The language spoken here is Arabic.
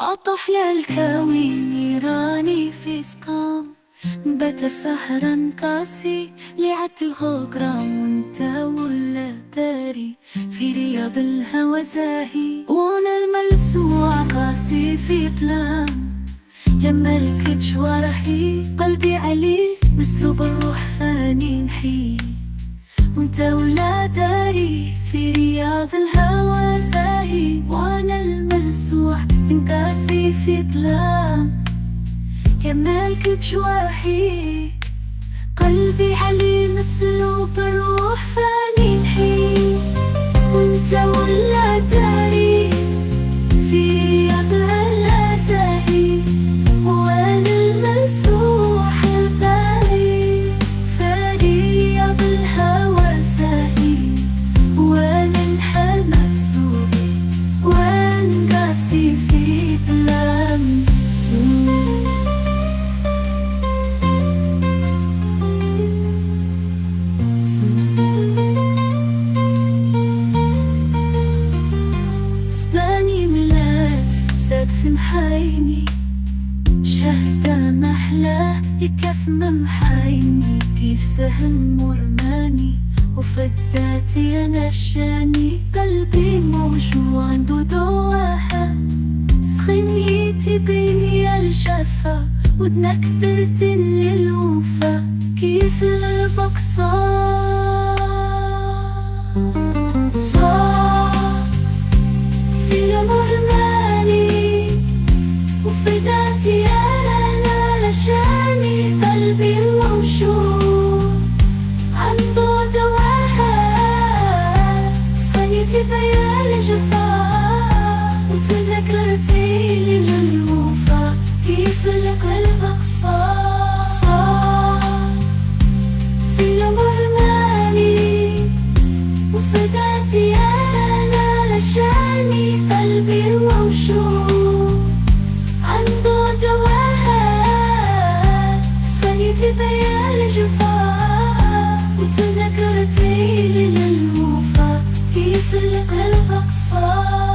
عطف يا الكاوي نيراني في سقام، بات سهرا قاسي لعت الغوغرام، وانت ولا داري في رياض الهوى زاهي، وانا الملسوع قاسي في ظلام. يا ملك جوارحي قلبي عليه مسلوب الروح فاني نحي، وانت ولا داري في رياض الهوى زاهي، وانا الملسوع انقاسي في ظلام. يا مالك جوارحي قلبي عليه مسلوب الروح فاني نحي، وانت ولا داري في رياض الهوى زاهي، وانا الملسوع الداري في رياض الهوى زاهي، وانا نحل مكسوب وانقاسي في ظلام. سباني ملاك زاد في محايني، شهدة محلاه يكف ممحايني، كيف سهم ورماني وفداتي انا شاني، قلبي موجوع عنده دواها، سخنيتي بيني الجفا، ودنك ترتن للوفا، كيف قلبك صار في مرماني، وفداتي انا لشاني، قلبي موجوع عنده دواها، سخنيتي بيا الجفا، وتذكرتي للوفا، كيف قلبك صار في مرماني، وفداتي انا لشاني، قلبي موجوع عنده دواها، سخنيتي بيا الجفا، وتذكرتي للوفا، كيف قلبك صار.